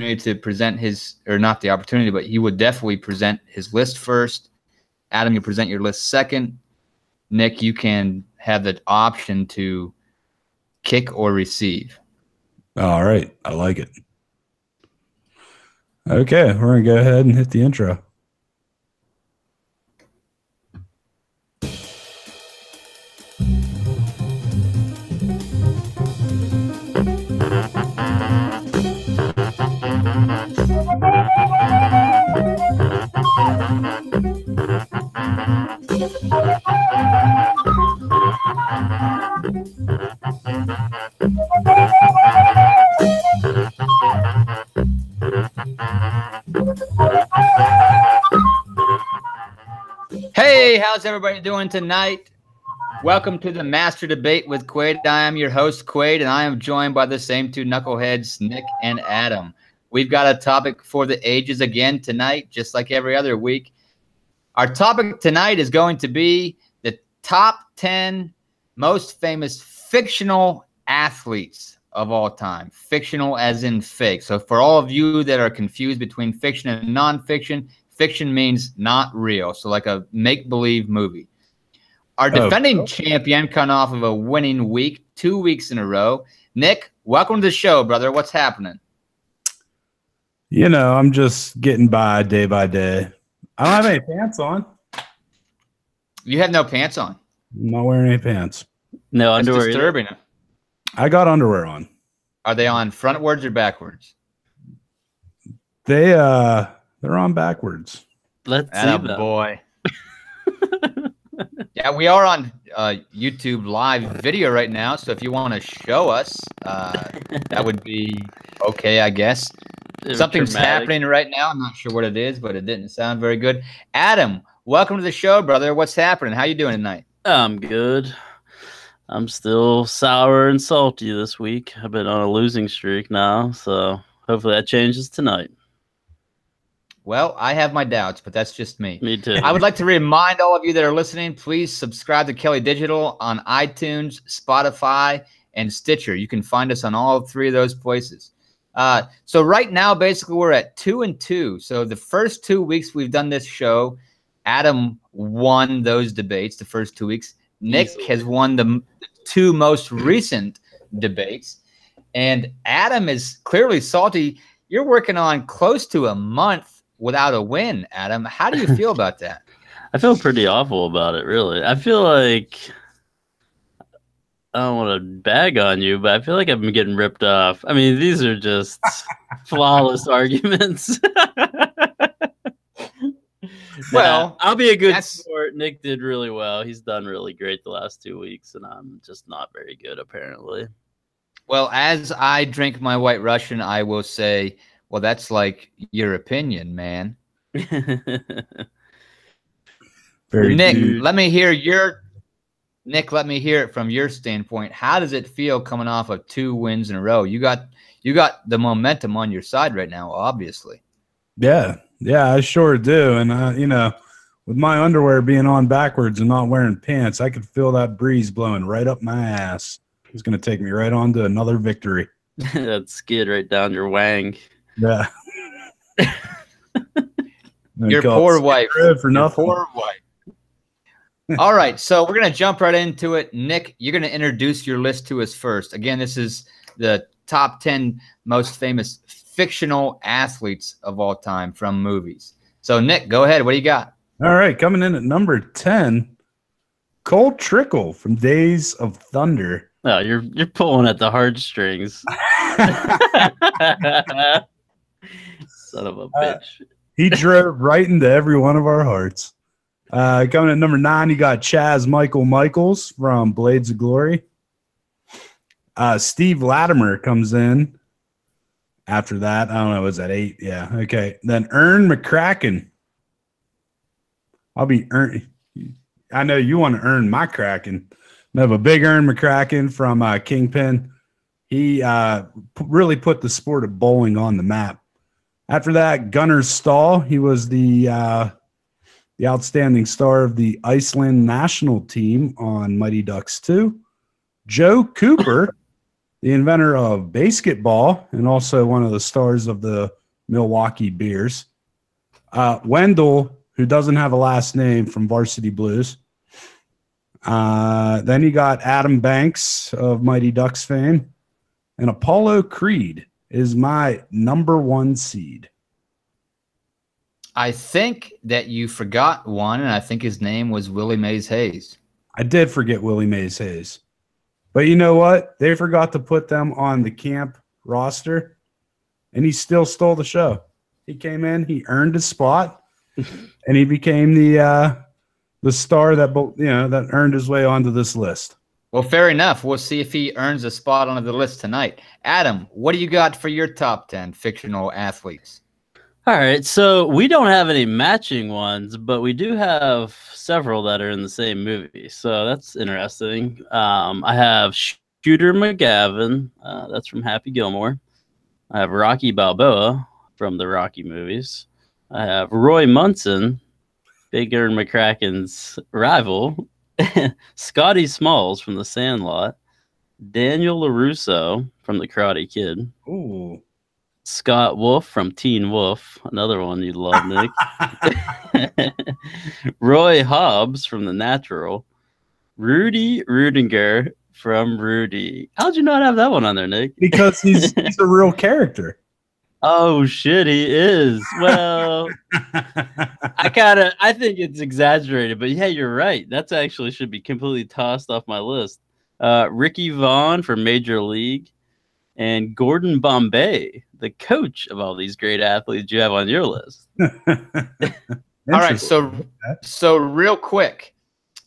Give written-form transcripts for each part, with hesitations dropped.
to present his, or not the opportunity, but he would definitely present his list first. Adam, you present your list second. Nick, you can have the option to kick or receive. All right. I like it. Okay. We're going to go ahead and hit the intro. Hey, how's everybody doing tonight? Welcome to the Master Debate with Quaid. I am your host, Quaid, and I am joined by the same two knuckleheads, Nick and Adam. We've got a topic for the ages again tonight, just like every other week. Our topic tonight is going to be the top 10 most famous fictional athletes of all time. Fictional as in fake. So for all of you that are confused between fiction and nonfiction, fiction means not real. So like a make-believe movie. Our defending champion coming off of a winning week, 2 weeks in a row. Nick, welcome to the show, brother. What's happening? You know, I'm just getting by day. I don't have any pants on. You have no pants on? I'm not wearing any pants. No That's underwear. disturbing. I got underwear on. Are they on frontwards or backwards? They're on backwards. Let's see that. Boy. Yeah, we are on YouTube live video right now, so if you want to show us, that would be okay, I guess. Something's happening right now. I'm not sure what it is, but it didn't sound very good. Adam, welcome to the show, brother. What's happening? How you doing tonight? I'm good. I'm still sour and salty this week. I've been on a losing streak now, so hopefully that changes tonight. Well, I have my doubts, but that's just me. Me too. I would like to remind all of you that are listening, please subscribe to Kelly Digital on iTunes, Spotify, and Stitcher. You can find us on all three of those places. So right now, basically, we're at 2-2. So the first 2 weeks we've done this show, Adam won those debates the first 2 weeks. Nick has won the two most recent debates. And Adam is clearly salty. You're working on close to a month without a win, Adam. How do you feel about that? I feel pretty awful about it, really. I feel like I don't want to bag on you, but I feel like I've been getting ripped off. I mean, these are just flawless arguments. Well, I'll be a good sport. Nick did really well. He's done really great the last 2 weeks, and I'm just not very good, apparently. Well, as I drink my White Russian, I will say, well, that's like your opinion, man. Nick, let me hear it from your standpoint. How does it feel coming off of 2 wins in a row? You got the momentum on your side right now, obviously. Yeah, I sure do. And you know, with my underwear being on backwards and not wearing pants, I could feel that breeze blowing right up my ass. It's going to take me right on to another victory. That skid right down your wang. Yeah. Your poor wife. For nothing. Your poor wife. All right, so we're going to jump right into it. Nick, you're going to introduce your list to us first. Again, this is the top 10 most famous fictional athletes of all time from movies. So, Nick, go ahead. What do you got? All right, coming in at number 10, Cole Trickle from Days of Thunder. Oh, you're pulling at the heartstrings. Son of a bitch. He drove right into every one of our hearts. Coming at number 9, you got Chaz Michaels from Blades of Glory. Steve Latimer comes in after that. I don't know, was that 8? Yeah, okay. Then Ern McCracken. I know you want to earn my Kraken. I have a big Ern McCracken from Kingpin. He really put the sport of bowling on the map. After that, Gunnar Stahl. He was the outstanding star of the Iceland national team on Mighty Ducks 2. Joe Cooper the inventor of basketball and also one of the stars of the Milwaukee Bears. Wendell, who doesn't have a last name, from Varsity Blues. Then you got Adam Banks of Mighty Ducks fame. And Apollo Creed is my number 1 seed. I think that you forgot one, and I think his name was Willie Mays Hayes. I did forget Willie Mays Hayes. But you know what? They forgot to put them on the camp roster, and he still stole the show. He came in, he earned his spot, and he became the star that earned his way onto this list. Well, fair enough. We'll see if he earns a spot onto the list tonight. Adam, what do you got for your top 10 fictional athletes? All right, so we don't have any matching ones, but we do have several that are in the same movie. So that's interesting. I have Shooter McGavin. That's from Happy Gilmore. I have Rocky Balboa from the Rocky movies. I have Roy Munson, Big Ern McCracken's rival. Scotty Smalls from The Sandlot. Daniel LaRusso from The Karate Kid. Ooh. Scott Wolf from Teen Wolf, another one you'd love, Nick. Roy Hobbs from The Natural. Rudy Rudiger from Rudy. How'd you not have that one on there, Nick? Because he's a real character. Oh shit, he is. Well, I think it's exaggerated, but yeah, you're right. That's actually should be completely tossed off my list. Ricky Vaughn from Major League. And Gordon Bombay, the coach of all these great athletes you have on your list. All right, so real quick,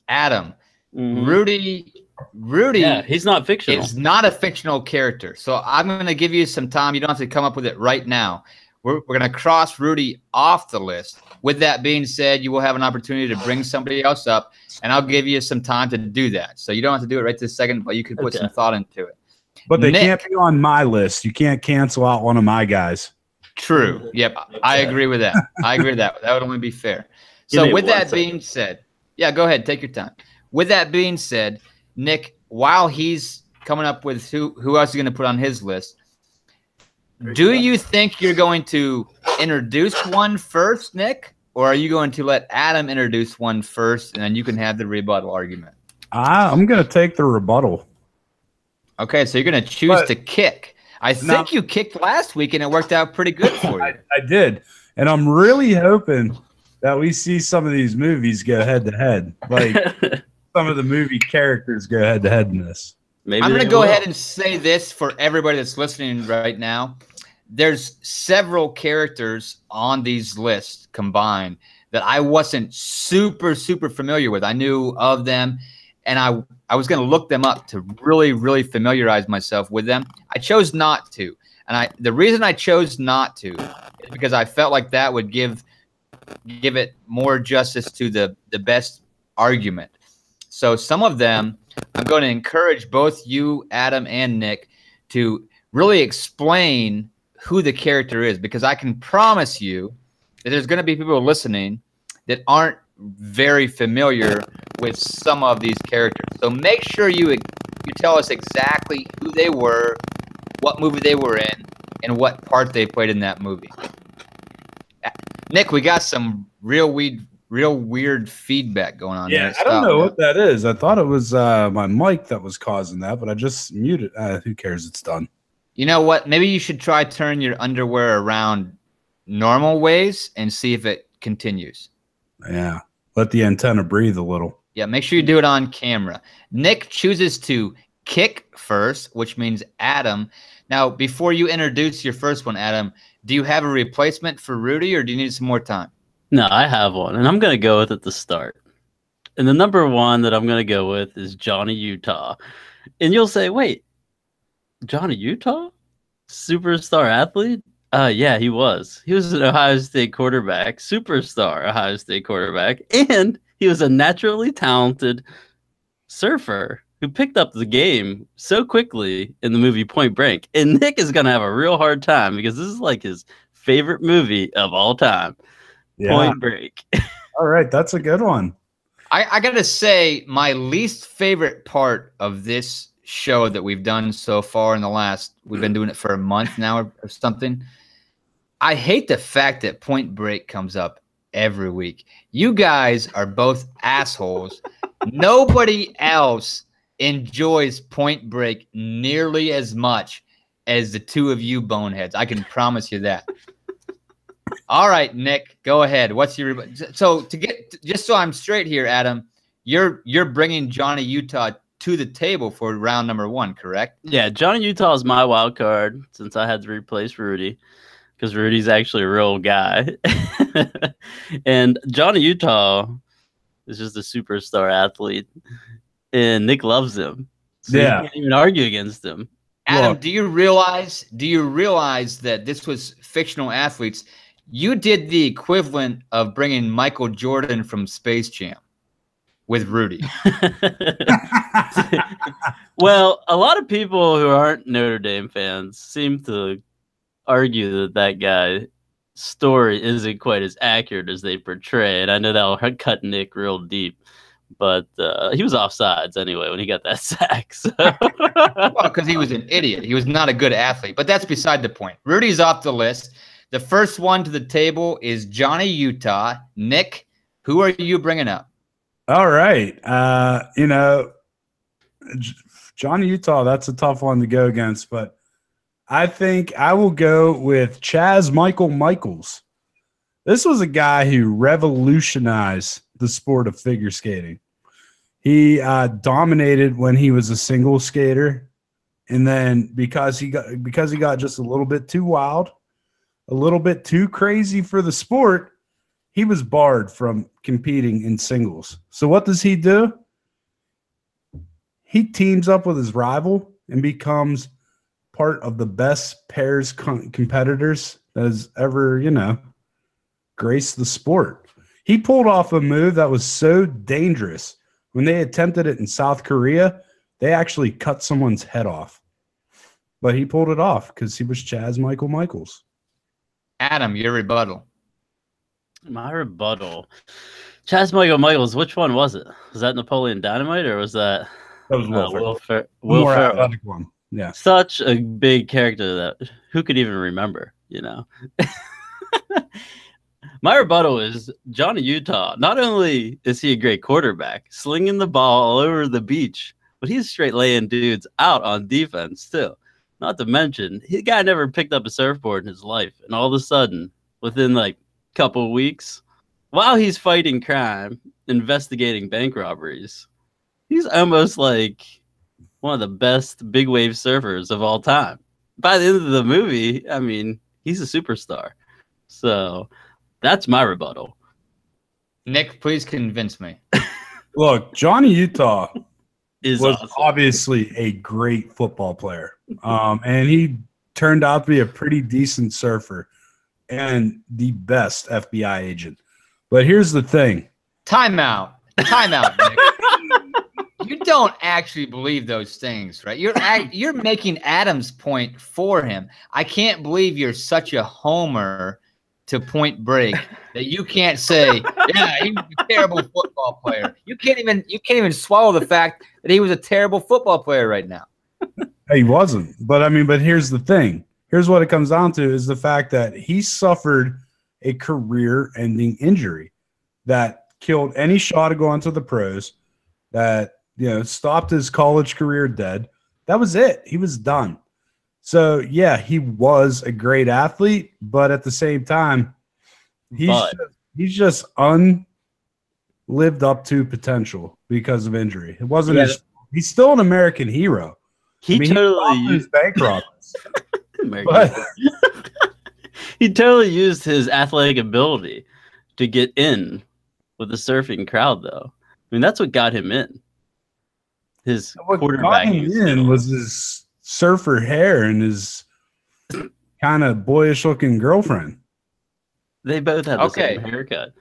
Adam, Rudy, yeah, he's not fictional. Is not a fictional character. So I'm going to give you some time. You don't have to come up with it right now. We're going to cross Rudy off the list. With that being said, you will have an opportunity to bring somebody else up, and I'll give you some time to do that. So you don't have to do it right this second, but you can put some thought into it. But they Nick, can't be on my list. You can't cancel out one of my guys. True. Yep. I agree with that. I agree with that. That would only be fair. So with that being said, yeah, go ahead. Take your time. With that being said, Nick, while he's coming up with who else is going to put on his list, do you think you're going to introduce one first, Nick? Or are you going to let Adam introduce one first, and then you can have the rebuttal argument? I'm going to take the rebuttal. Okay, so you're going to choose to kick. I think you kicked last week, and it worked out pretty good for you. I did. And I'm really hoping that we see some of these movies go head-to-head. Like some of the movie characters go head-to-head in this. Maybe I'm going to go ahead and say this for everybody that's listening right now. There's several characters on these lists combined that I wasn't super familiar with. I knew of them, and I was going to look them up to really familiarize myself with them. I chose not to. And the reason I chose not to is because I felt like that would give it more justice to the best argument. So some of them, I'm going to encourage both you, Adam, and Nick to really explain who the character is, because I can promise you that there's going to be people listening that aren't very familiar with some of these characters. So make sure you tell us exactly who they were, what movie they were in, and what part they played in that movie. Nick, we got some real weird feedback going on. Yeah, I don't know what that is. I thought it was my mic that was causing that, but I just muted. Who cares? It's done. You know what? Maybe you should try turn your underwear around normal ways and see if it continues. Yeah. Let the antenna breathe a little. Yeah, make sure you do it on camera. Nick chooses to kick first, which means Adam. Now, before you introduce your first one, Adam, do you have a replacement for Rudy, or do you need some more time? No, I have one, and I'm going to go with at the start. And the number one that I'm going to go with is Johnny Utah. And you'll say, wait, Johnny Utah? Superstar athlete? Yeah, he was. He was an Ohio State quarterback, superstar Ohio State quarterback, and he was a naturally talented surfer who picked up the game so quickly in the movie Point Break. And Nick is going to have a real hard time because this is like his favorite movie of all time, Point Break. All right, that's a good one. I got to say, my least favorite part of this show that we've done so far we've been doing it for a month now or something. I hate the fact that Point Break comes up every week. You guys are both assholes. Nobody else enjoys Point Break nearly as much as the two of you boneheads. I can promise you that. All right, Nick, go ahead. What's your just so I'm straight here, Adam, you're bringing Johnny Utah to the table for round number 1, correct? Yeah, Johnny Utah is my wild card since I had to replace Rudy because Rudy's actually a real guy. And Johnny Utah is just a superstar athlete, and Nick loves him. So you can't even argue against him. Adam, do you realize that this was fictional athletes? You did the equivalent of bringing Michael Jordan from Space Jam with Rudy. Well, a lot of people who aren't Notre Dame fans seem to argue that guy's story isn't quite as accurate as they portray. And I know that'll cut Nick real deep. But he was offsides anyway when he got that sack. So. Well, because he was an idiot. He was not a good athlete. But that's beside the point. Rudy's off the list. The first one to the table is Johnny Utah. Nick, who are you bringing up? All right. Johnny Utah, that's a tough one to go against. But I think I will go with Michael Michaels. This was a guy who revolutionized the sport of figure skating. He dominated when he was a single skater, and then because he got just a little bit too wild, a little bit too crazy for the sport, he was barred from competing in singles. So what does he do? He teams up with his rival and becomes part of the best pairs competitors that has ever, graced the sport. He pulled off a move that was so dangerous. When they attempted it in South Korea, they actually cut someone's head off. But he pulled it off because he was Michael Michaels. Adam, your rebuttal. My rebuttal. Michael Michaels, which one was it? Was that Napoleon Dynamite or was that Will Ferrell? Will Ferrell. Athletic one. Yeah. Such a big character that who could even remember, My rebuttal is Johnny Utah. Not only is he a great quarterback, slinging the ball all over the beach, but he's straight laying dudes out on defense too. Not to mention, the guy never picked up a surfboard in his life. And all of a sudden, within like a couple of weeks, while he's fighting crime, investigating bank robberies, he's almost like one of the best big wave surfers of all time. By the end of the movie, I mean, he's a superstar. So that's my rebuttal. Nick, please convince me. Look, Johnny Utah was awesome. Obviously a great football player. And he turned out to be a pretty decent surfer and the best FBI agent. But here's the thing. Time out, Nick. You don't actually believe those things, right? You're making Adam's point for him. I can't believe you're such a homer to Point Break that you can't say, yeah, he was a terrible football player. You can't even swallow the fact that he was a terrible football player right now. He wasn't. But here's the thing. Here's what it comes down to is the fact that he suffered a career-ending injury that killed any shot to go onto the pros, that stopped his college career dead. That was it. He was done. So, yeah, he was a great athlete, but at the same time, he's just lived up to potential because of injury. It wasn't he's still an American hero. He totally used bank robbers. He totally used his athletic ability to get in with the surfing crowd, though. I mean, that's what got him in. His quarterbacking was his surfer hair and his kind of boyish looking girlfriend. They both had the same haircut.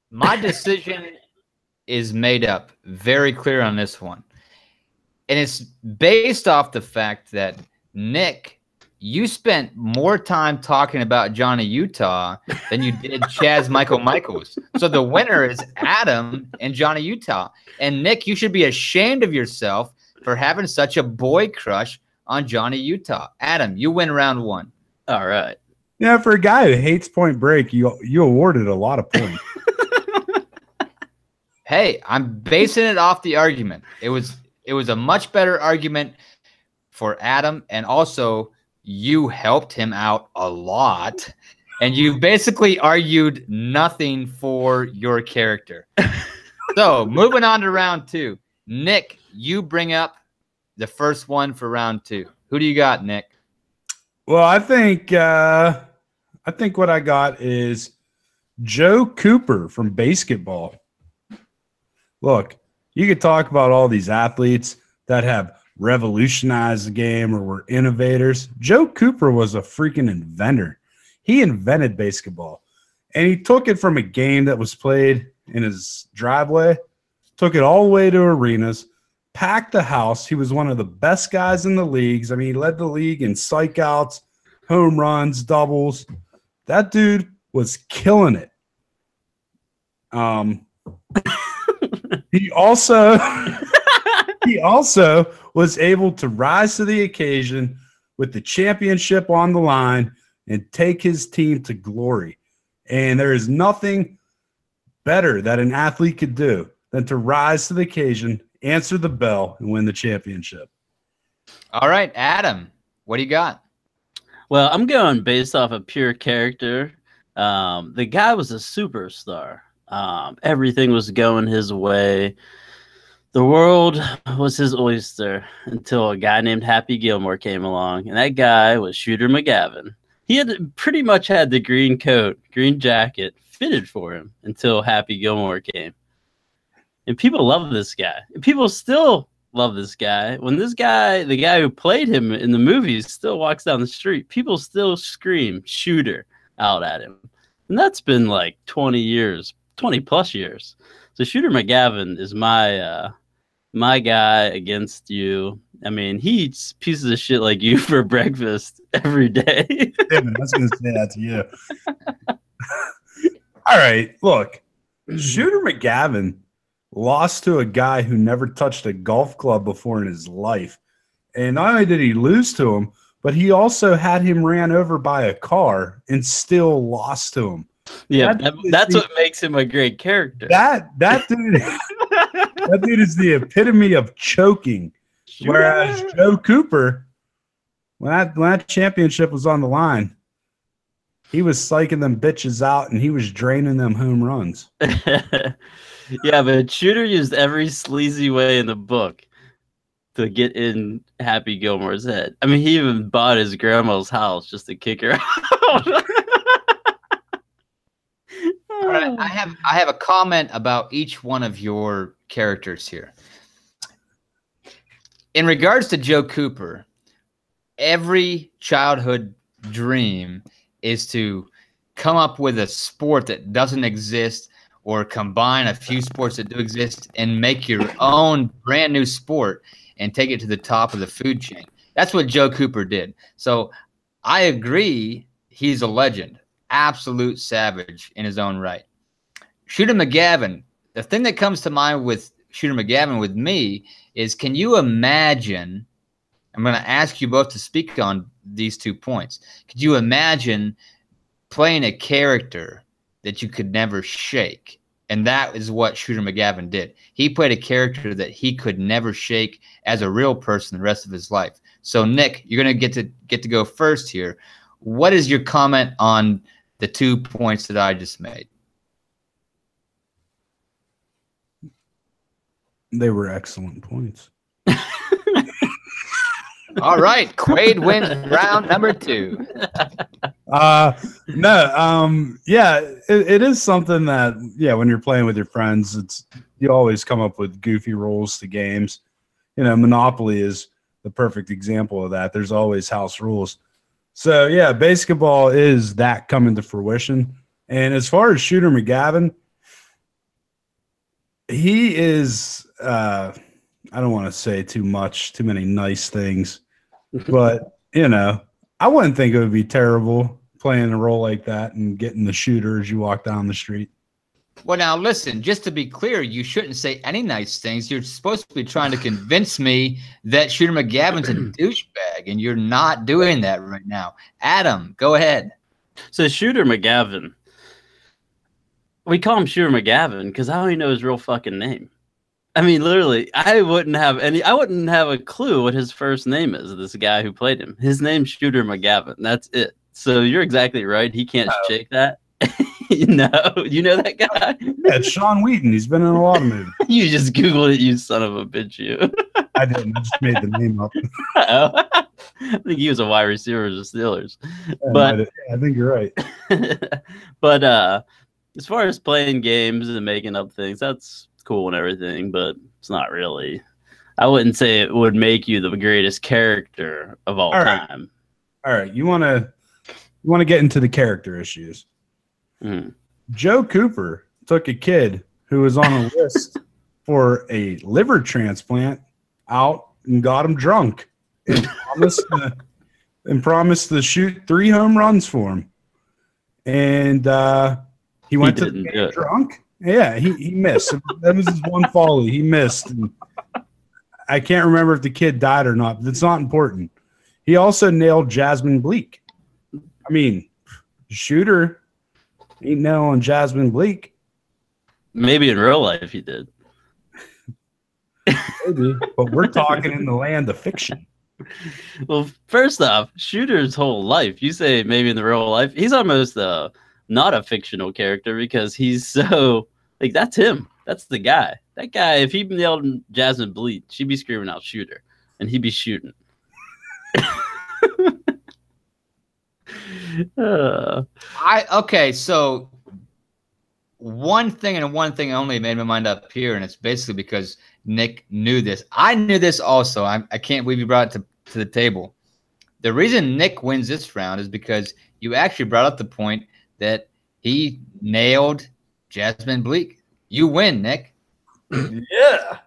My decision is made up, very clear on this one. And it's based off the fact that, Nick, you spent more time talking about Johnny Utah than you did Michael Michaels. So the winner is Adam and Johnny Utah. And Nick, you should be ashamed of yourself for having such a boy crush on Johnny Utah. Adam, you win round 1. All right. Yeah, for a guy who hates Point Break, you awarded a lot of points. Hey, I'm basing it off the argument. It was a much better argument for Adam, and also you helped him out a lot, and you basically argued nothing for your character. So moving on to round 2. Nick, you bring up the first one for round 2. Who do you got, Nick? Well, I think what I got is Joe Cooper from basketball. Look, you could talk about all these athletes that have revolutionized the game or were innovators. Joe Cooper was a freaking inventor. He invented basketball, and he took it from a game that was played in his driveway, took it all the way to arenas, packed the house. He was one of the best guys in the leagues. I mean, he led the league in strikeouts, home runs, doubles. That dude was killing it. He also was able to rise to the occasion with the championship on the line and take his team to glory. And there is nothing better that an athlete could do than to rise to the occasion, answer the bell, and win the championship. All right, Adam, what do you got? Well, I'm going based off of pure character. The guy was a superstar. Everything was going his way. The world was his oyster until a guy named Happy Gilmore came along, and that guy was Shooter McGavin. He had pretty much had the green coat, green jacket fitted for him until Happy Gilmore came. And people love this guy. And people still love this guy. When this guy, the guy who played him in the movies, still walks down the street, people still scream Shooter out at him. And that's been like 20 years, 20 plus years. So Shooter McGavin is my guy against you. I mean, he eats pieces of shit like you for breakfast every day. Yeah, man, I was going to say that to you. All right, look, Shooter McGavin lost to a guy who never touched a golf club before in his life. And not only did he lose to him, but he also had him ran over by a car and still lost to him. Yeah, that's what makes him a great character. That dude, that dude is the epitome of choking. Whereas Joe Cooper, when that championship was on the line, he was psyching them bitches out and he was draining them home runs. Yeah, but Shooter used every sleazy way in the book to get in Happy Gilmore's head. I mean, he even bought his grandma's house just to kick her out. All right, I have a comment about each one of your characters here. In regards to Joe Cooper, every childhood dream is to come up with a sport that doesn't exist or combine a few sports that do exist and make your own brand new sport and take it to the top of the food chain. That's what Joe Cooper did. So I agree, he's a legend, absolute savage in his own right. Shooter McGavin, the thing that comes to mind with Shooter McGavin with me is, can you imagine, I'm going to ask you both to speak on these 2 points. Could you imagine playing a character that you could never shake? And that is what Shooter McGavin did. He played a character that he could never shake as a real person the rest of his life. So Nick, you're going to get to go first here. What is your comment on the 2 points that I just made? They were excellent points. All right, Quaid wins round number 2. It is something that, when you're playing with your friends, you always come up with goofy rules to games. You know, Monopoly is the perfect example of that. There's always house rules. So basketball is that coming to fruition. And as far as Shooter McGavin, he is I don't want to say too many nice things, but I wouldn't think it would be terrible playing a role like that and getting the shooter as you walk down the street. Well, now listen, just to be clear, you shouldn't say any nice things. You're supposed to be trying to convince me that Shooter McGavin's a douchebag, and you're not doing that right now. Adam, go ahead. So Shooter McGavin, we call him Shooter McGavin because I don't even know his real fucking name. I mean, literally, I wouldn't have a clue what his first name is. This guy who played him, his name's Shooter McGavin. That's it. So you're exactly right. He can't shake that. You know that guy? Yeah, it's Sean Wheaton. He's been in a lot of movies. You just Googled it, you son of a bitch, you. I didn't. I just made the name up. I think he was a wide receiver of the Steelers. But I think you're right. But as far as playing games and making up things, that's cool and everything, but it's not really. I wouldn't say it would make you the greatest character of all time. All right. You want to get into the character issues. Joe Cooper took a kid who was on a list for a liver transplant out and got him drunk and promised to shoot 3 home runs for him. And he went to the game drunk. Yeah, he missed. That was his one folly. He missed. And I can't remember if the kid died or not, but it's not important. He also nailed Jasmine Bleak. I mean, Shooter ain't nailing Jasmine Bleak. Maybe in real life he did. Maybe, but we're talking in the land of fiction. Well, first off, Shooter's whole life, you say maybe in the real life, he's almost not a fictional character because he's so, like, that's him. That's the guy. That guy, if he nailed Jasmine Bleak, she'd be screaming out Shooter, and he'd be shooting. Okay, so one thing and one thing only made my mind up here, and it's basically because Nick knew this. I knew this also. I can't believe you brought it to the table. The reason Nick wins this round is because you actually brought up the point that he nailed Jasmine Bleak. You win, Nick. Yeah.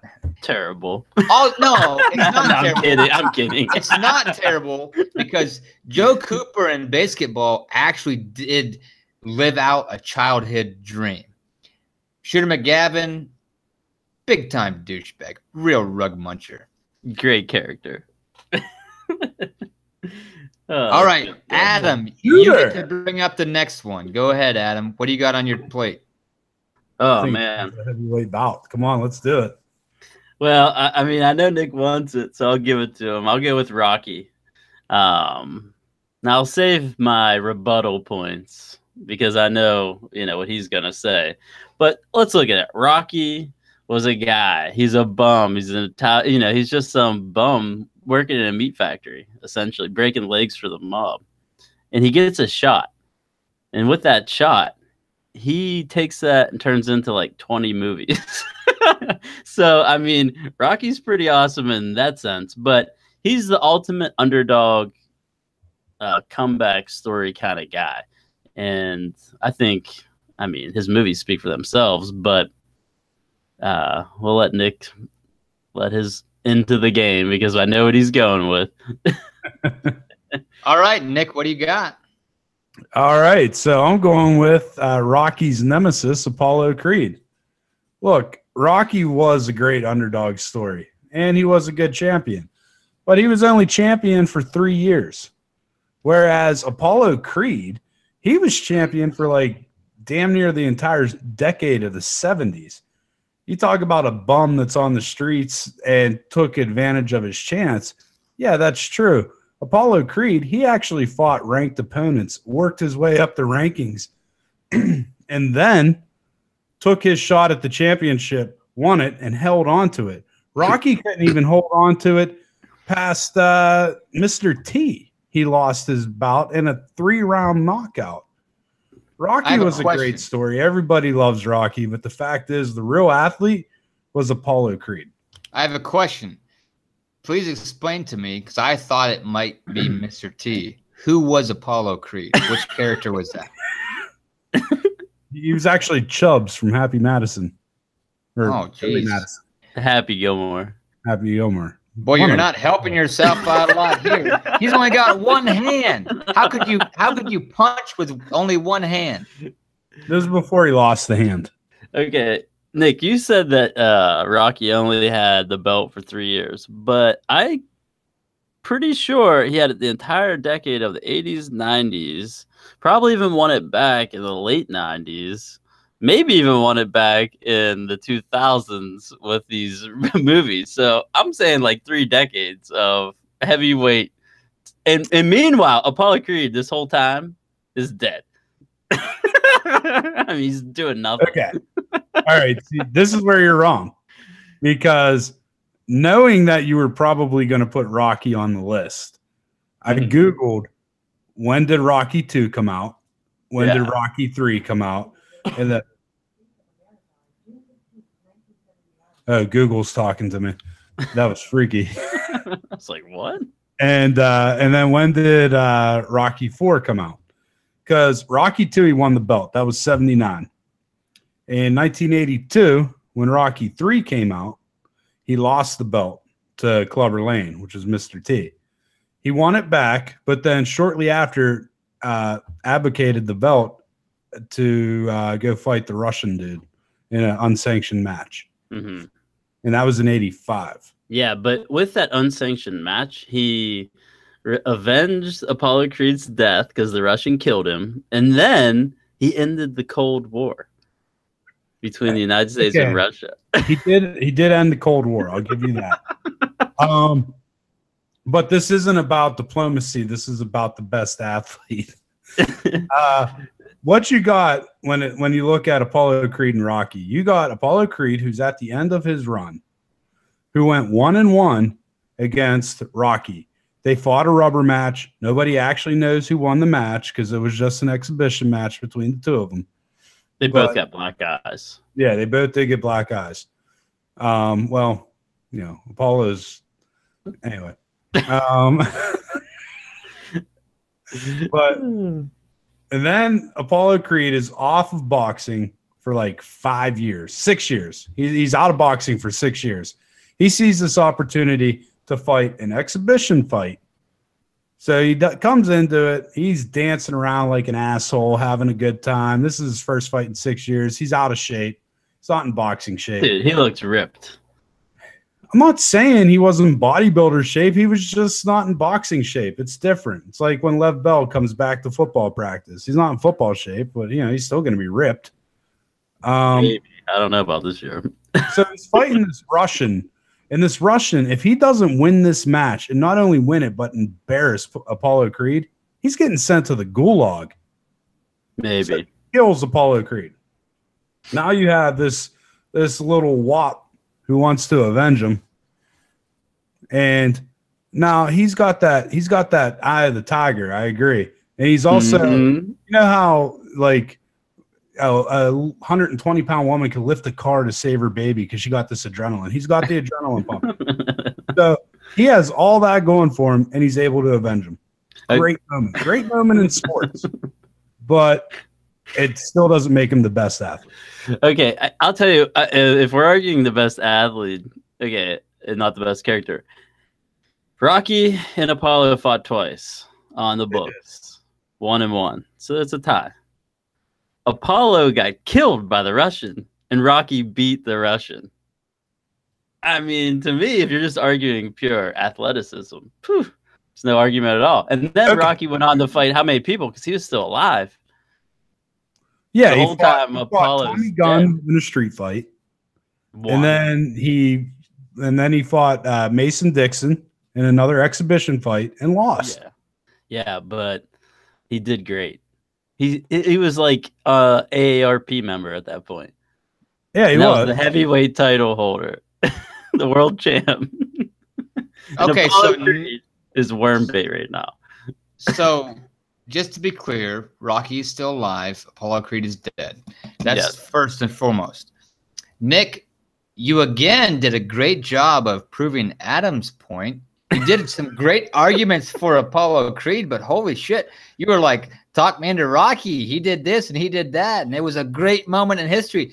Terrible. Oh, no, it's not terrible. I'm kidding. It's not terrible because Joe Cooper in basketball actually did live out a childhood dream. Shooter McGavin, big time douchebag, real rug muncher. Great character. All right, Adam, you get to bring up the next one. Go ahead, Adam. What do you got on your plate? Oh, man. It's a heavyweight bout. Come on, let's do it. Well, I mean, I know Nick wants it, so I'll give it to him. I'll go with Rocky. Now I'll save my rebuttal points because I know, what he's going to say. But let's look at it. Rocky was a guy. He's a bum. He's he's just some bum working in a meat factory, essentially, breaking legs for the mob. And he gets a shot. And with that shot, he takes that and turns into like 20 movies. So, I mean, Rocky's pretty awesome in that sense, but he's the ultimate underdog comeback story kind of guy. And I think, his movies speak for themselves, but we'll let Nick let his into the game because I know what he's going with. All right, Nick, what do you got? All right, so I'm going with Rocky's nemesis, Apollo Creed. Look, Rocky was a great underdog story, and he was a good champion, but he was only champion for 3 years, whereas Apollo Creed, he was champion for like damn near the entire decade of the 70s. You talk about a bum that's on the streets and took advantage of his chance. Yeah, that's true. Apollo Creed, he actually fought ranked opponents, worked his way up the rankings, and then took his shot at the championship, won it, and held on to it. Rocky couldn't even hold on to it past Mr. T. He lost his bout in a 3-round knockout. Rocky was a great story. Everybody loves Rocky, but the fact is the real athlete was Apollo Creed. I have a question. Please explain to me, because I thought it might be Mr. T. Who was Apollo Creed? Which character was that? He was actually Chubbs from Happy Madison. Oh, geez. Happy Gilmore. Happy Gilmore. Boy, you're not helping yourself out a lot here. He's only got one hand. How could you punch with only one hand? This was before he lost the hand. Okay, Nick, you said that Rocky only had the belt for 3 years, but I pretty sure he had it the entire decade of the 80s, 90s, probably even won it back in the late 90s, maybe even won it back in the 2000s with these movies. So I'm saying like 3 decades of heavyweight. And meanwhile, Apollo Creed this whole time is dead. I mean, he's doing nothing. Okay. All right. See, this is where you're wrong, because knowing that you were probably going to put Rocky on the list, I Googled when did Rocky 2 come out? When did Rocky 3 come out? And Google's talking to me. That was freaky. I was like, what? And then when did Rocky 4 come out? Because Rocky 2, he won the belt. That was 79. In 1982, when Rocky 3 came out, he lost the belt to Clubber Lang, which was Mr. T. He won it back, but then shortly after abdicated the belt to go fight the Russian dude in an unsanctioned match. Mm-hmm. And that was in 85. Yeah, but with that unsanctioned match, he avenged Apollo Creed's death because the Russian killed him, and then he ended the Cold War between the United States and Russia. He did end the Cold War. I'll give you that. But this isn't about diplomacy. This is about the best athlete. What you got when you look at Apollo Creed and Rocky, you got Apollo Creed, who's at the end of his run, who went 1-1 against Rocky. They fought a rubber match. Nobody actually knows who won the match because it was just an exhibition match between the two of them. They both got black eyes. Yeah, they both did get black eyes. Well, you know, Apollo's anyway. But and then Apollo Creed is off of boxing for like 5 years, 6 years. He's out of boxing for 6 years. He sees this opportunity to fight an exhibition fight. So he comes into it. He's dancing around like an asshole, having a good time. This is his first fight in 6 years. He's out of shape. He's not in boxing shape. Dude, he looked ripped. I'm not saying he wasn't in bodybuilder shape. He was just not in boxing shape. It's different. It's like when Lev Bell comes back to football practice. He's not in football shape, but you know he's still going to be ripped. Maybe. I don't know about this year. So he's fighting this Russian. And this Russian, if he doesn't win this match, and not only win it, but embarrass Apollo Creed, he's getting sent to the gulag. Maybe. So he kills Apollo Creed. Now you have this little wop who wants to avenge him. And now he's got that eye of the tiger, I agree. And he's also, you know how like a 120-pound woman can lift a car to save her baby because she got this adrenaline. He's got the adrenaline pump. So he has all that going for him, and he's able to avenge him. Great moment in sports. But it still doesn't make him the best athlete. Okay, I'll tell you, if we're arguing the best athlete, okay, and not the best character, Rocky and Apollo fought twice on the books, 1-1. So it's a tie. Apollo got killed by the Russian, and Rocky beat the Russian. I mean, to me, if you're just arguing pure athleticism, there's no argument at all. And then Rocky went on to fight how many people? Because he was still alive. Yeah, the whole time Apollo Tommy Gunn in a street fight, and then he fought Mason Dixon in another exhibition fight and lost. Yeah, but he did great. He was like AARP member at that point. Yeah, he was the heavyweight title holder, the world champ. Okay, so is worm bait right now. So, just to be clear, Rocky is still alive. Apollo Creed is dead. That's first and foremost. Nick, you again did a great job of proving Adam's point. You did some great arguments for Apollo Creed, but holy shit, you were like, talk me into Rocky. He did this and he did that, and it was a great moment in history.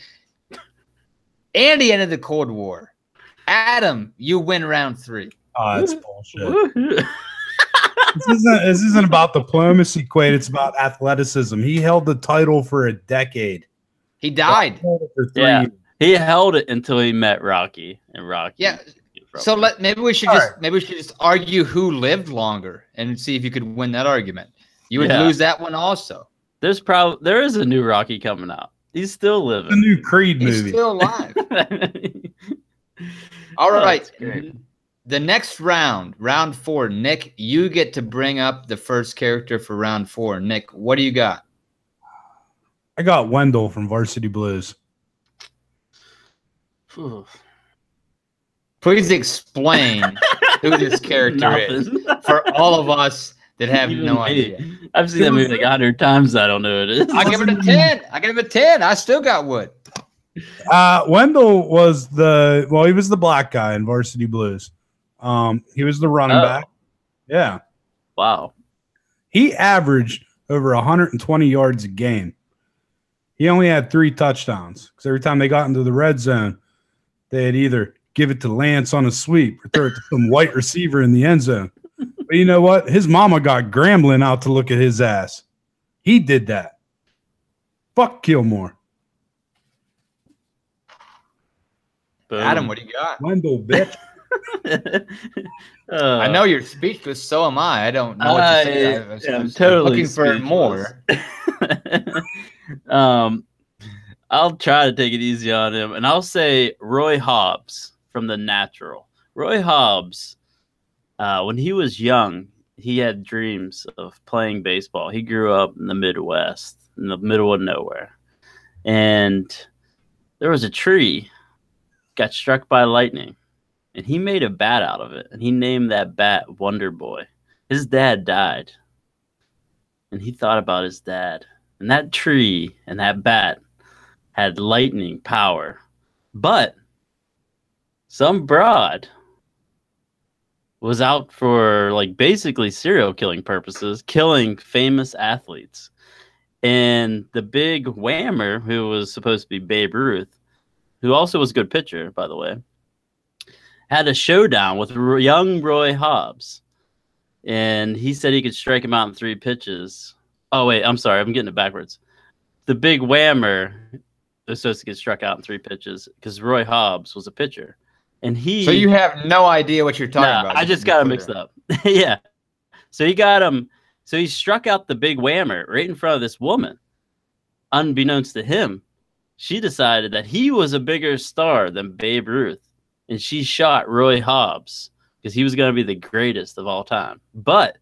And he ended the Cold War. Adam, you win round 3. Oh, that's bullshit. This isn't about diplomacy, Quaid. It's about athleticism. He held the title for a decade. He died. For 3 Yeah. years. He held it until he met Rocky, and Rocky. Yeah. So maybe we should just argue who lived longer and see if you could win that argument. You would lose that one also. There is a new Rocky coming out. He's still living. The new Creed movie. He's still alive. All right. The next round, round 4, Nick, you get to bring up the first character for round 4. Nick, what do you got? I got Wendell from Varsity Blues. Please explain who this character is for all of us that have no idea. I've seen that movie like 100 times. I don't know what it is. I give it a 10. I give it a 10. I still got wood. Wendell was he was the black guy in Varsity Blues. He was the running back. Yeah. Wow. He averaged over 120 yards a game. He only had 3 touchdowns because every time they got into the red zone, they'd either give it to Lance on a sweep or throw it to some white receiver in the end zone. But you know what? His mama got Grambling out to look at his ass. He did that. Fuck Gilmore. Boom. Adam, what do you got? Wendell, bitch. I know you're speechless. So am I. I don't know what to say. I'm totally looking for more. I'll try to take it easy on him, and I'll say Roy Hobbs from The Natural. Roy Hobbs, when he was young, he had dreams of playing baseball. He grew up in the Midwest, in the middle of nowhere, and there was a tree got struck by lightning, and he made a bat out of it, and he named that bat Wonder Boy. His dad died, and he thought about his dad, and that tree and that bat had lightning power, but some broad was out for like basically serial killing purposes, killing famous athletes. And the big whammer, who was supposed to be Babe Ruth, who also was a good pitcher, by the way, had a showdown with young Roy Hobbs. And he said he could strike him out in 3 pitches. Oh, wait, I'm sorry. I'm getting it backwards. The big whammer was supposed to get struck out in 3 pitches because Roy Hobbs was a pitcher. And So you have no idea what you're talking about. I just got him mixed up. Yeah. So he got him. So he struck out the big whammer right in front of this woman. Unbeknownst to him, she decided that he was a bigger star than Babe Ruth. And she shot Roy Hobbs because he was going to be the greatest of all time. But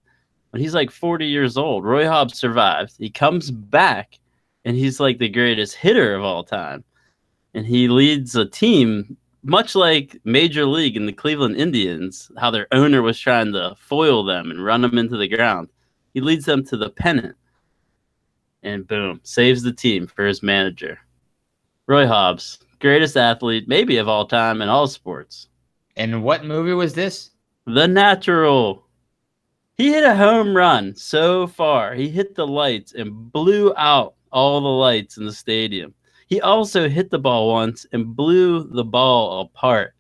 when he's like 40 years old, Roy Hobbs survived. He comes back, and he's like the greatest hitter of all time. And he leads a team, much like Major League in the Cleveland Indians, how their owner was trying to foil them and run them into the ground. He leads them to the pennant. And boom, saves the team for his manager. Roy Hobbs, greatest athlete, maybe of all time in all sports. And what movie was this? The Natural. He hit a home run so far. He hit the lights and blew out all the lights in the stadium. He also hit the ball once and blew the ball apart.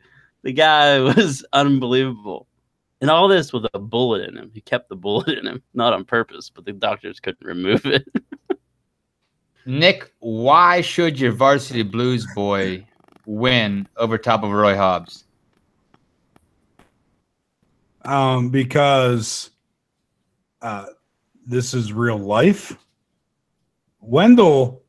The guy was unbelievable. And all this with a bullet in him. He kept the bullet in him, not on purpose, but the doctors couldn't remove it. Nick, why should your Varsity Blues boy win over top of Roy Hobbs? Because this is real life. Wendell.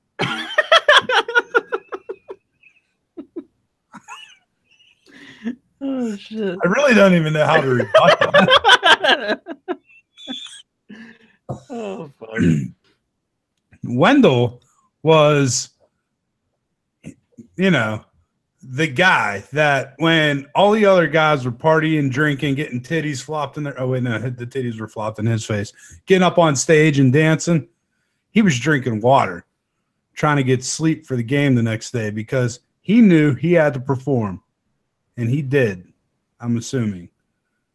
Oh, shit. I really don't even know how to rebut that. Oh, fuck. Wendell was, the guy that when all the other guys were partying, drinking, getting titties flopped in their, oh wait, no, the titties were flopped in his face, getting up on stage and dancing, he was drinking water, trying to get sleep for the game the next day because he knew he had to perform. And he did, I'm assuming.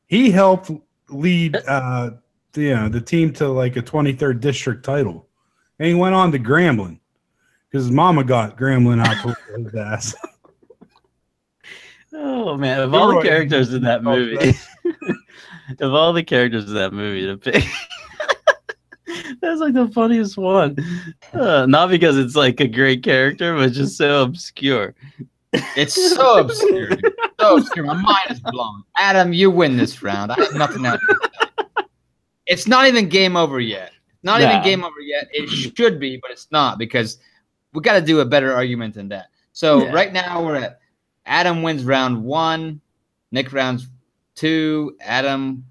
He helped lead the team to like a 23rd district title. And he went on to Grambling because his mama got Grambling out to his ass. Oh, man. Of all the characters in that movie, to pick, That's like the funniest one. Not because it's like a great character, but just so obscure. It's so obscure. Dude. So obscure. My mind is blown. Adam, you win this round. I have nothing else to say. It's not even game over yet. Not even game over yet. It should be, but it's not because we got to do a better argument than that. So right now we're at Adam wins round 1, Nick rounds 2, Adam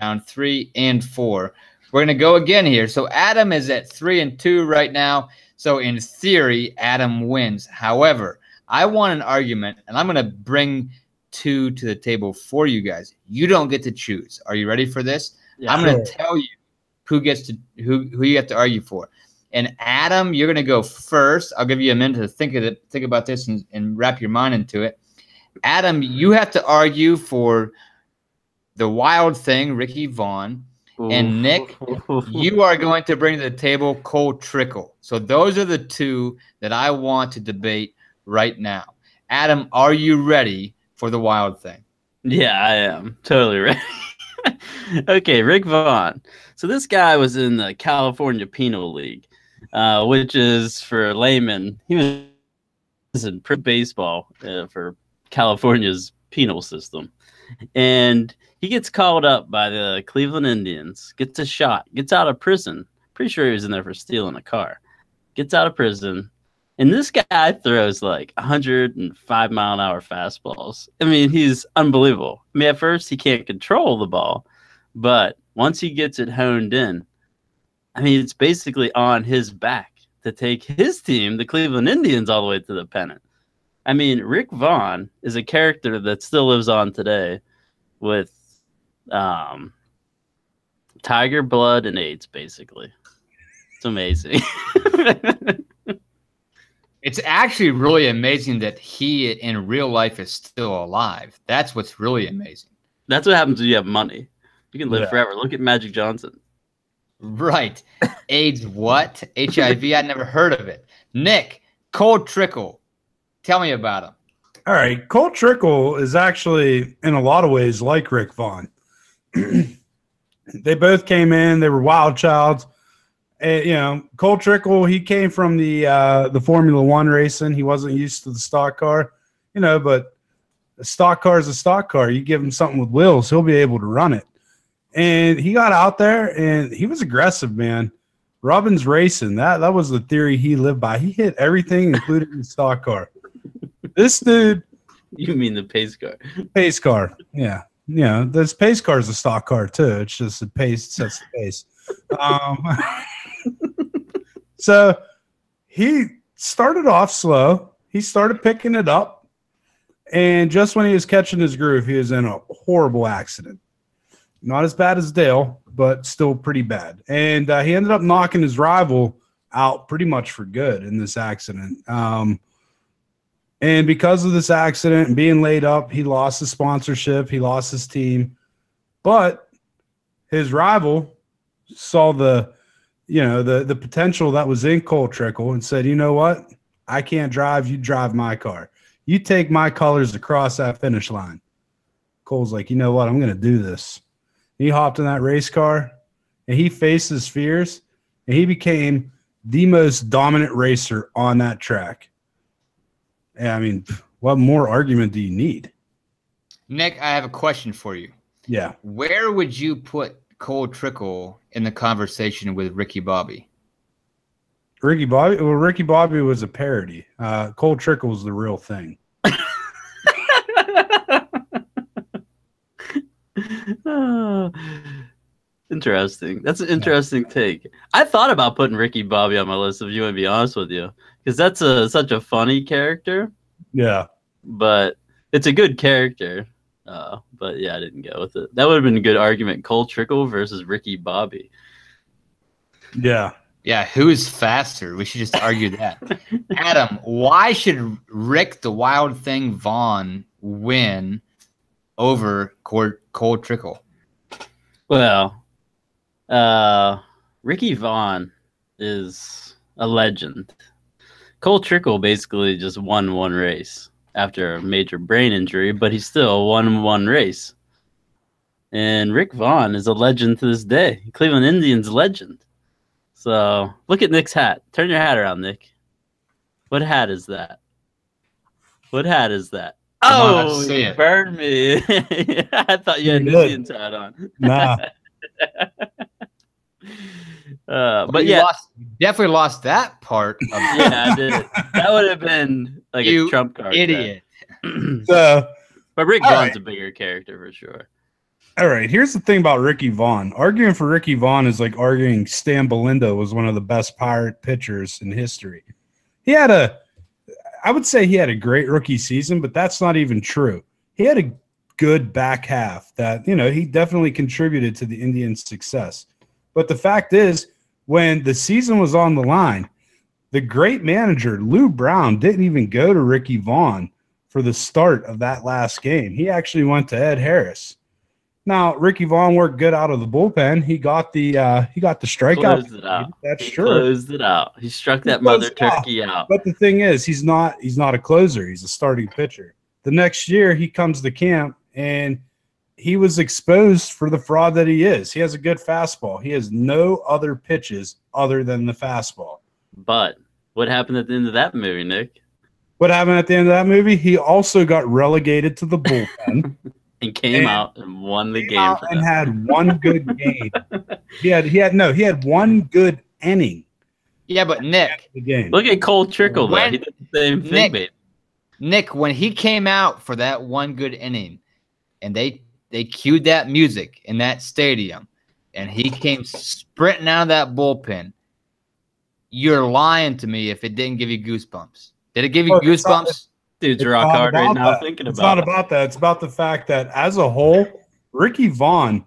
round 3 and 4. We're gonna go again here. So Adam is at 3 and 2 right now. So in theory, Adam wins. However, I want an argument, and I'm gonna bring 2 to the table for you guys. You don't get to choose. Are you ready for this? Yeah, I'm gonna tell you who gets to who you have to argue for. And Adam, you're gonna go first. I'll give you a minute to think about this and wrap your mind into it. Adam, you have to argue for the Wild Thing, Ricky Vaughn. And Nick, you are going to bring to the table Cole Trickle. So those are the 2 that I want to debate right now. Adam, are you ready for the Wild Thing? Yeah, I am. Totally ready. Okay, Rick Vaughn. So this guy was in the California Penal League, which is, for laymen, he was in baseball for California's penal system. And he gets called up by the Cleveland Indians, gets a shot, gets out of prison. Pretty sure he was in there for stealing a car. Gets out of prison. And this guy throws like 105-mile-an-hour fastballs. I mean, he's unbelievable. I mean, at first he can't control the ball, but once he gets it honed in, I mean, it's basically on his back to take his team, the Cleveland Indians, all the way to the pennant. I mean, Rick Vaughn is a character that still lives on today with tiger blood and AIDS, basically. It's amazing. It's actually really amazing that he in real life is still alive. That's what's really amazing. That's what happens when you have money. You can live forever. Look at Magic Johnson. Right. AIDS what? HIV? I never heard of it. Nick, Cole Trickle. Tell me about him. All right. Cole Trickle is actually, in a lot of ways, like Rick Vaughn. They both came in. They were wild childs. And, Cole Trickle, he came from the Formula One racing. He wasn't used to the stock car, but a stock car is a stock car. You give him something with wheels, he'll be able to run it. And he got out there, and he was aggressive, man. Robbins Racing, that was the theory he lived by. He hit everything, including the stock car. This dude. You mean the pace car? Pace car, yeah. This pace car is a stock car, too. It's just the pace sets the pace. So he started off slow. He started picking it up. And just when he was catching his groove, he was in a horrible accident. Not as bad as Dale, but still pretty bad. And he ended up knocking his rival out pretty much for good in this accident. And because of this accident and being laid up, he lost his sponsorship. He lost his team. But his rival saw the potential that was in Cole Trickle and said, you know what? I can't drive. You drive my car. You take my colors across that finish line. Cole's like, you know what? I'm going to do this. He hopped in that race car, and he faced his fears, and he became the most dominant racer on that track. And, I mean, what more argument do you need? Nick, I have a question for you. Yeah. Where would you put Cole Trickle in the conversation with Ricky Bobby? Ricky Bobby? Well, Ricky Bobby was a parody. Cole Trickle was the real thing. Interesting. That's an interesting take. I thought about putting Ricky Bobby on my list, if you want to be honest with you, because that's such a funny character. Yeah. But it's a good character. But yeah, I didn't go with it. That would have been a good argument. Cole Trickle versus Ricky Bobby. Yeah. Yeah, who's faster? We should just argue that. Adam, why should Rick the Wild Thing Vaughn win over Cole Trickle? Well, Ricky Vaughn is a legend. Cole Trickle basically just won one race after a major brain injury, but he still won one race. And Rick Vaughn is a legend to this day. Cleveland Indians legend. So look at Nick's hat. Turn your hat around, Nick. What hat is that? What hat is that? Oh, you burned me. I thought you had an Indian hat on. Nah. But yeah, definitely lost that part. Yeah, I did. That would have been like a trump card. Idiot. But Rick Vaughn's a bigger character for sure. All right, here's the thing about Ricky Vaughn. Arguing for Ricky Vaughn is like arguing Stan Belindo was one of the best Pirate pitchers in history. I would say he had a great rookie season, but that's not even true. He had a good back half that, he definitely contributed to the Indians' success. But the fact is, when the season was on the line, the great manager, Lou Brown, didn't even go to Ricky Vaughn for the start of that last game. He actually went to Ed Harris. Now, Ricky Vaughn worked good out of the bullpen. He got the strikeout. Closed it out. That's he true. Closed it out. He struck that mother turkey out. But the thing is, he's not a closer. He's a starting pitcher. The next year, he comes to camp, and he was exposed for the fraud that he is. He has a good fastball. He has no other pitches other than the fastball. But what happened at the end of that movie, Nick? What happened at the end of that movie? He also got relegated to the bullpen. And came out and won the game for and had one good game. He had one good inning. Yeah, but Nick, look at Cole Trickle though. He did the same thing, Nick, when he came out for that one good inning, and they cued that music in that stadium, and he came sprinting out of that bullpen, you're lying to me if it didn't give you goosebumps. Did it give you goosebumps? Dude's rock hard right now thinking about it. It's not about that. It's about the fact that as a whole, Ricky Vaughn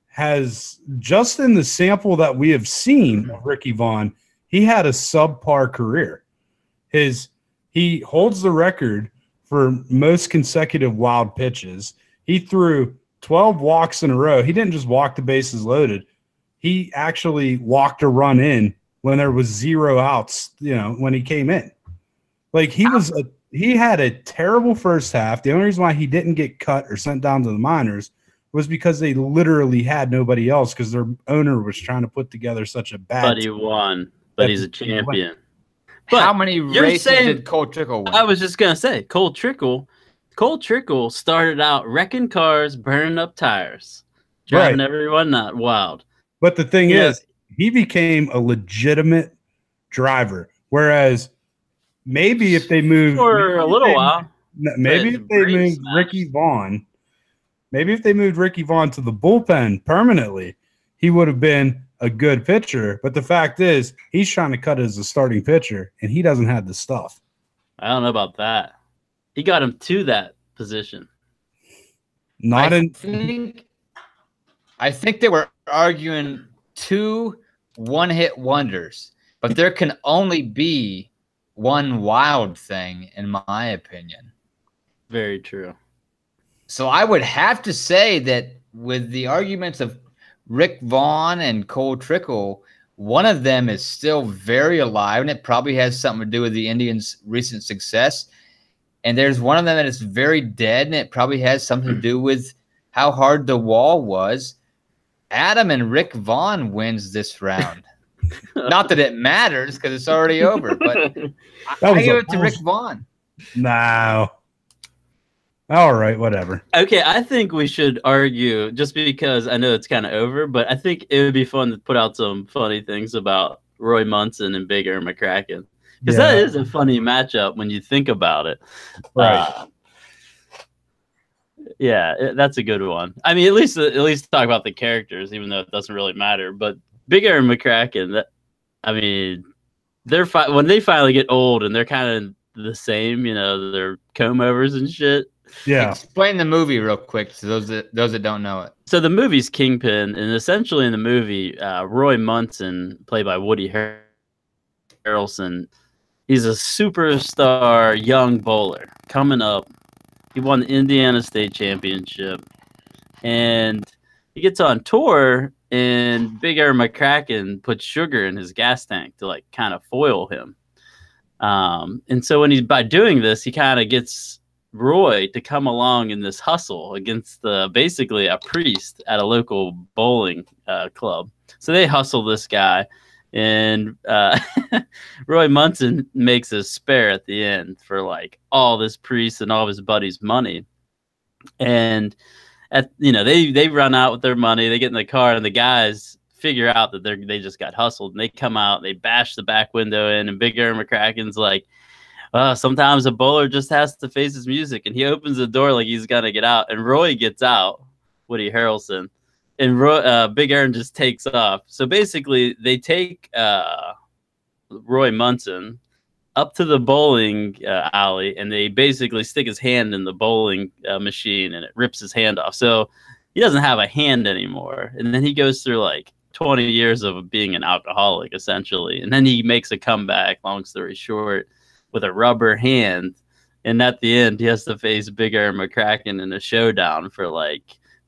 has, just in the sample that we have seen of Ricky Vaughn, he had a subpar career. He holds the record for most consecutive wild pitches. He threw 12 walks in a row. He didn't just walk the bases loaded. He actually walked a run in when there was 0 outs, when he came in. Like he had a terrible first half. The only reason why he didn't get cut or sent down to the minors was because they literally had nobody else because their owner was trying to put together such a bad But he won. But he's a champion. But how many races did Cole Trickle win? I was just going to say, Cole Trickle started out wrecking cars, burning up tires, driving everyone not wild. But the thing is, he became a legitimate driver, whereas maybe if they moved for a little while, maybe if they moved Ricky Vaughn to the bullpen permanently, he would have been a good pitcher. But the fact is, he's trying to cut as a starting pitcher, and he doesn't have the stuff. I don't know about that. He got him to that position. I think they were arguing 2 one-hit wonders, but there can only be one wild thing, in my opinion. Very true. So I would have to say that with the arguments of Rick Vaughn and Cole Trickle, one of them is still very alive, and it probably has something to do with the Indians' recent success. And there's one of them that is very dead, and it probably has something to do with how hard the wall was. Adam and Rick Vaughn wins this round. Not that it matters because it's already over, but I give it to Rick Vaughn. No. All right, whatever. Okay, I think we should argue, just because I know it's kind of over, but I think it would be fun to put out some funny things about Roy Munson and Big Aaron McCracken. Because that is a funny matchup when you think about it. Right. That's a good one. I mean, at least talk about the characters, even though it doesn't really matter. But Big Aaron McCracken, when they finally get old and they're kind of the same, they're comb overs and shit. Yeah. Explain the movie real quick to those that don't know it. So the movie's Kingpin, and essentially in the movie, Roy Munson, played by Woody Harrelson, he's a superstar young bowler coming up. He won the Indiana State Championship, and he gets on tour, and Big Aaron McCracken puts sugar in his gas tank to kind of foil him. And so by doing this, he kind of gets Roy to come along in this hustle against basically a priest at a local bowling club. So they hustle this guy, And Roy Munson makes a spare at the end for like all this priest and all of his buddies' money. And they run out with their money, they get in the car, and the guys figure out that they just got hustled, and they come out, they bash the back window in, and Big Aaron McCracken's like, sometimes a bowler just has to face his music, and he opens the door like he's gonna get out, and Roy gets out, Woody Harrelson, and Big Aaron just takes off. So basically, they take Roy Munson up to the bowling alley, and they basically stick his hand in the bowling machine, and it rips his hand off. So he doesn't have a hand anymore. And then he goes through like 20 years of being an alcoholic, essentially. And then he makes a comeback, long story short, with a rubber hand. And at the end, he has to face Big Aaron McCracken in a showdown for like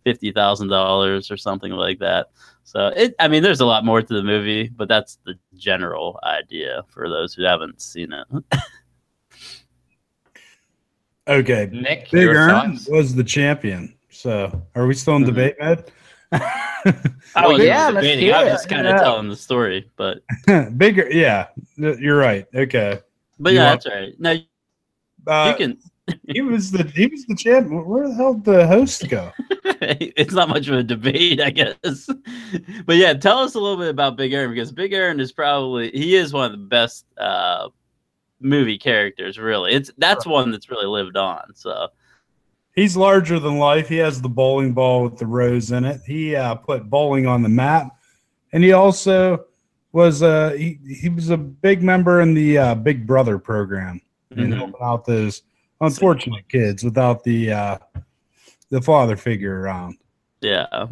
$50,000 or something like that. So there's a lot more to the movie, but that's the general idea for those who haven't seen it. Okay, Nick, Big your Ern thoughts? was the champion. So, are we still in debate mode? Yeah, let's debating. hear I'm it. just kind of telling the story, but Bigger, yeah, you're right. Okay, that's all right. Now you can. He was the champion. Where the hell did the host go? It's not much of a debate, I guess. But yeah, tell us a little bit about Big Aaron, because Big Aaron is he is one of the best movie characters, really. That's one that's really lived on. So he's larger than life. He has the bowling ball with the rose in it. He put bowling on the map, and he also was he was a big member in the Big Brother program and helping out those unfortunate kids without the father figure around. Yeah.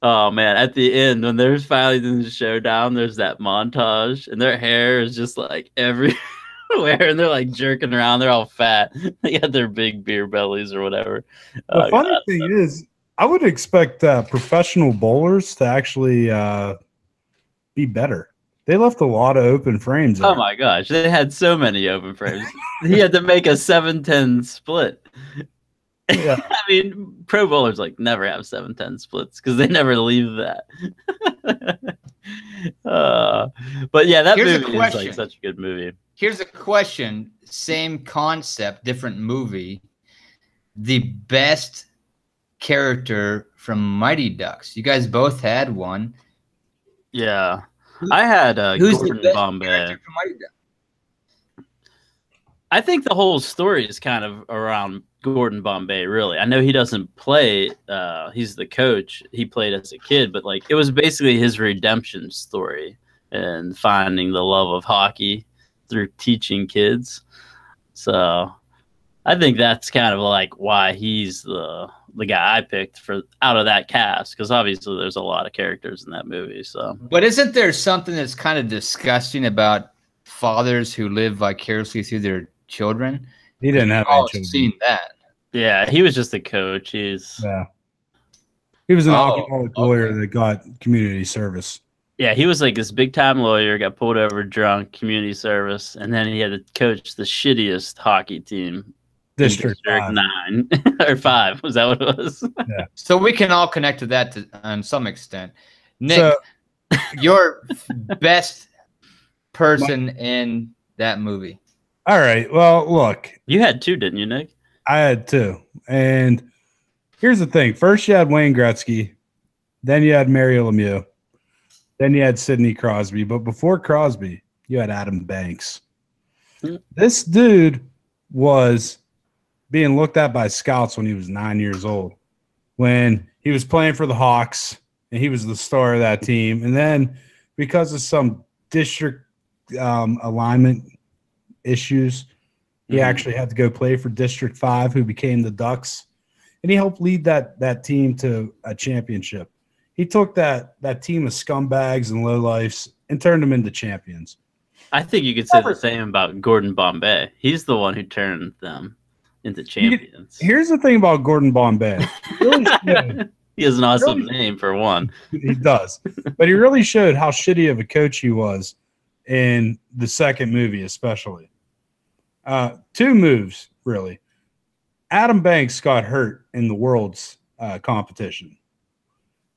Oh man, at the end when there's finally the showdown, there's that montage, and their hair is just like everywhere, and they're like jerking around. They're all fat. They got their big beer bellies or whatever. The funny thing is, I would expect professional bowlers to actually be better. They left a lot of open frames there. Oh my gosh, they had so many open frames. He had to make a 7-10 split. Yeah. I mean, pro bowlers like never have 7-10 splits because they never leave that. But yeah, that movie is like such a good movie. Here's a question: same concept, different movie. The best character from Mighty Ducks. You guys both had one. Yeah. I had Who's Gordon the best Bombay. character from Mighty Ducks? I think the whole story is kind of around Gordon Bombay, really. I know he doesn't play. He's the coach. He played as a kid, but like it was basically his redemption story and finding the love of hockey through teaching kids. So I think that's kind of like why he's the guy I picked for out of that cast, because obviously there's a lot of characters in that movie. So, but isn't there something that's kind of disgusting about fathers who live vicariously through their children? He didn't have any children. Seen that? Yeah, he was just a coach. He was an alcoholic lawyer that got community service. Yeah, he was like this big time lawyer, got pulled over drunk, community service, and then he had to coach the shittiest hockey team. District 9 or 5. Was that what it was? Yeah. So we can all connect to that on some extent. Nick, your best person in that movie. All right. Well, look. You had 2, didn't you, Nick? I had 2. And here's the thing. First you had Wayne Gretzky. Then you had Mario Lemieux. Then you had Sidney Crosby. But before Crosby, you had Adam Banks. This dude was being looked at by scouts when he was 9 years old, when he was playing for the Hawks, and he was the star of that team. And then because of some district alignment issues, he actually had to go play for District 5, who became the Ducks. And he helped lead that team to a championship. He took that team of scumbags and lowlifes and turned them into champions. I think you could say the same about Gordon Bombay. He's the one who turned them into champions. Here's the thing about Gordon Bombay. He has an awesome name for one. He does. But he really showed how shitty of a coach he was in the second movie, especially. 2 moves, really. Adam Banks got hurt in the World's competition.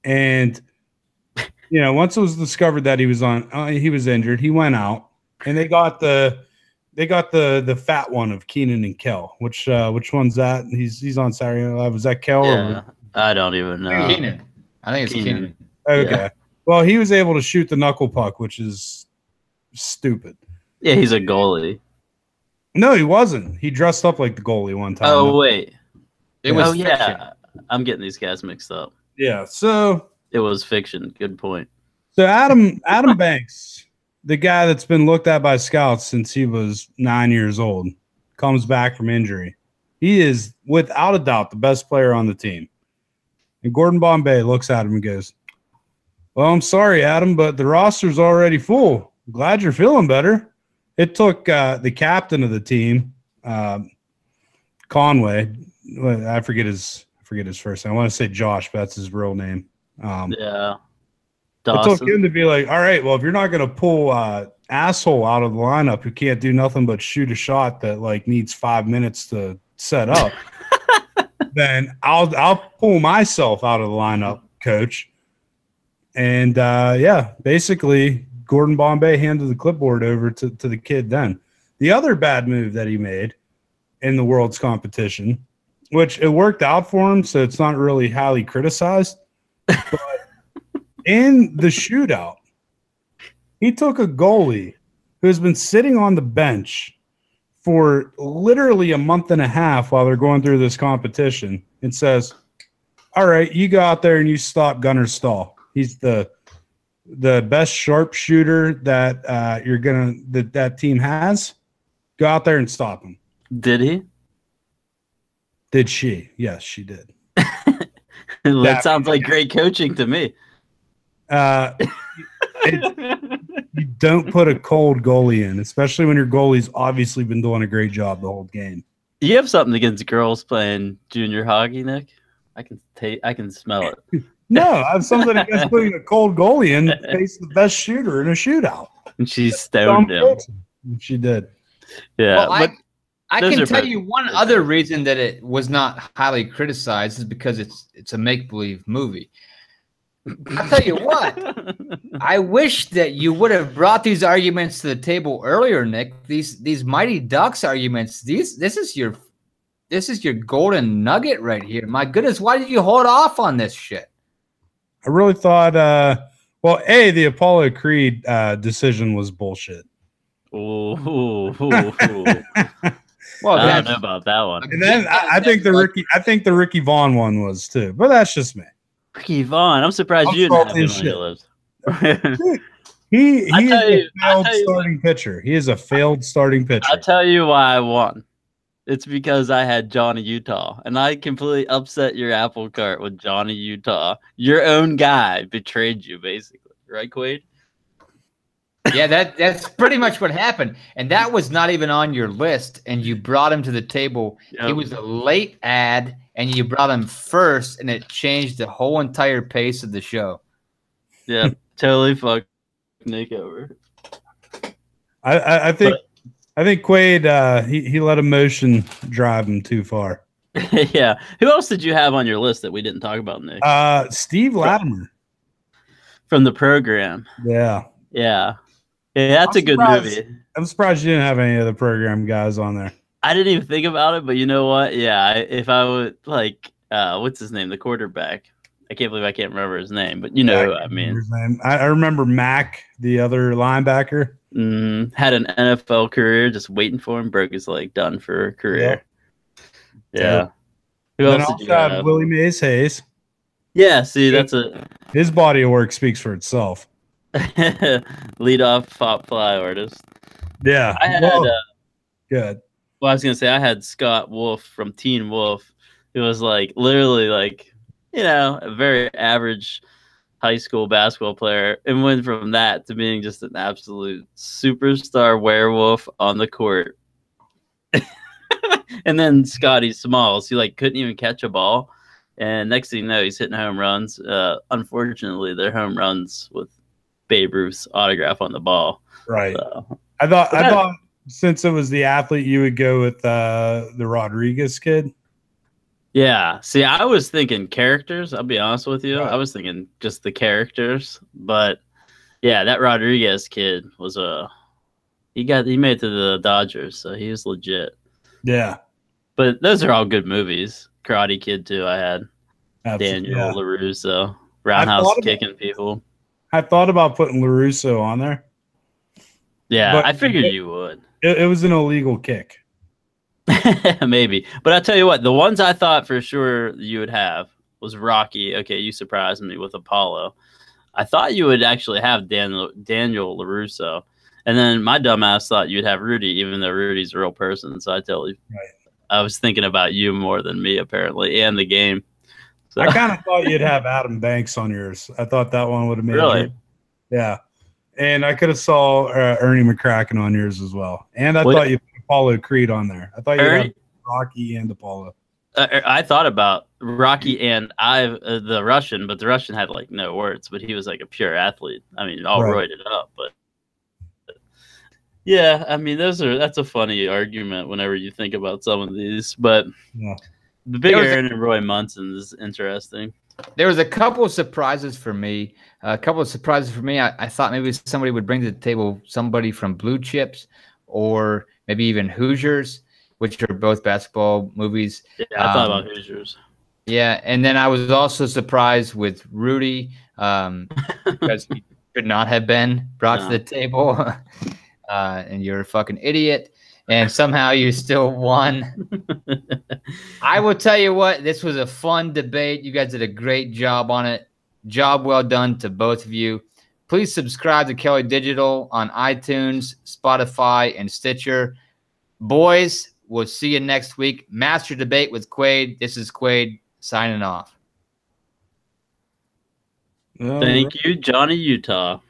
And once it was discovered that he was injured, he went out, and they got the fat one of Keenan and Kel. Which one's that? He's on Saturday Night Live. Was that Kel? Yeah, I don't even know. Keenan. I think it's Keenan. Okay. Yeah. Well, he was able to shoot the knuckle puck, which is stupid. Yeah, he's a goalie. No, he wasn't. He dressed up like the goalie one time. Oh wait, It was yeah. fiction. I'm getting these guys mixed up. Yeah. So It was fiction. Good point. So Adam Banks, the guy that's been looked at by scouts since he was 9 years old, comes back from injury. He is without a doubt the best player on the team. And Gordon Bombay looks at him and goes, "Well, I'm sorry, Adam, but the roster's already full. Glad you're feeling better." It took the captain of the team, Conway. I forget his first name. I want to say Josh, but that's his real name. Yeah. It took him to be like, all right, well, if you're not going to pull asshole out of the lineup who can't do nothing but shoot a shot that like needs 5 minutes to set up, then I'll pull myself out of the lineup, coach. And basically Gordon Bombay handed the clipboard over to the kid then. The other bad move that he made in the World's competition, which it worked out for him, so it's not really highly criticized, but in the shootout, he took a goalie who's been sitting on the bench for literally a month and a half while they're going through this competition and says, all right, you go out there and you stop Gunnar Stahl. He's the best sharpshooter that that team has. Go out there and stop him. Did he? Did she? Yes, she did. That sounds like great coaching to me. You don't put a cold goalie in, especially when your goalie's obviously been doing a great job the whole game. You have something against girls playing junior hockey, Nick? I can smell it. No, I have something against putting a cold goalie in to face the best shooter in a shootout. And she stoned him. She did. Yeah. Well, but I can tell you one other reason that it was not highly criticized is because it's a make-believe movie. I'll tell you what. I wish that you would have brought these arguments to the table earlier, Nick. These Mighty Ducks arguments. This is your golden nugget right here. My goodness, why did you hold off on this shit? I really thought. The Apollo Creed decision was bullshit. Ooh. Well, I don't know about that one. And then I think the Ricky Vaughn one was too, but that's just me. Ricky Vaughn, I'm surprised you didn't have him on your list. He is a failed starting pitcher. He is a failed starting pitcher. I'll tell you why I won. It's because I had Johnny Utah, and I completely upset your apple cart with Johnny Utah. Your own guy betrayed you, basically. Right, Quaid? Yeah, that's pretty much what happened. And that was not even on your list, and you brought him to the table. Yep. He was a late ad, and you brought him first, and it changed the whole entire pace of the show. Yeah, totally fucked Nick over. I think Quaid he let emotion drive him too far. Yeah. Who else did you have on your list that we didn't talk about, Nick? Steve Latimer from the program. Yeah. Yeah. Yeah, that's a good movie. I'm surprised you didn't have any of the program guys on there. I didn't even think about it, but you know what? Yeah, if I would like, what's his name? The quarterback. I can't believe I can't remember his name, but you know who I mean. His name. I remember Mac, the other linebacker. Had an NFL career, just waiting for him. Broke his leg, done for a career. Yeah. Who else did you have? Willie Mays Hayes. Yeah, see, his body of work speaks for itself. Lead off pop fly artist. Yeah. I had good. Well, I was gonna say I had Scott Wolf from Teen Wolf. It was like literally like, a very average high school basketball player, and went from that to being just an absolute superstar werewolf on the court. And then Scotty Smalls, he like couldn't even catch a ball, and next thing you know, he's hitting home runs. Unfortunately, they're home runs with Babe Ruth's autograph on the ball. Right. So, I thought since it was the athlete, you would go with the Rodriguez kid. Yeah. See, I was thinking characters. I'll be honest with you. Right. I was thinking just the characters. But yeah, that Rodriguez kid was he made it to the Dodgers, so he was legit. Yeah. But those are all good movies. Karate Kid too. I had Absolutely. Daniel Yeah. LaRusso, roundhouse kicking people. I thought about putting LaRusso on there. Yeah, but I figured you would. It was an illegal kick. Maybe. But I'll tell you what, the ones I thought for sure you would have was Rocky. Okay, you surprised me with Apollo. I thought you would actually have Daniel LaRusso. And then my dumbass thought you'd have Rudy, even though Rudy's a real person. So I was thinking about you more than me, apparently, and the game. So. I kind of thought you'd have Adam Banks on yours. I thought that one would have made Really? Yeah. And I could have saw Ernie McCracken on yours as well. And I thought you'd put Apollo Creed on there. I thought you'd have Rocky and Apollo. I thought about Rocky and the Russian, but the Russian had like no words, but he was like a pure athlete. I mean, all roided up, but yeah, I mean, that's a funny argument whenever you think about some of these, but the big Aaron and Roy Munson is interesting. There was a couple of surprises for me. I thought maybe somebody would bring to the table somebody from Blue Chips or maybe even Hoosiers, which are both basketball movies. Yeah, I thought about Hoosiers. Yeah, and then I was also surprised with Rudy because he could not have been brought to the table. And you're a fucking idiot. And somehow you still won. I will tell you what, this was a fun debate. You guys did a great job on it. Job well done to both of you. Please subscribe to Kelly Digital on iTunes, Spotify, and Stitcher. Boys, we'll see you next week. Master Debate with Quaid. This is Quaid signing off. Thank you, Johnny Utah.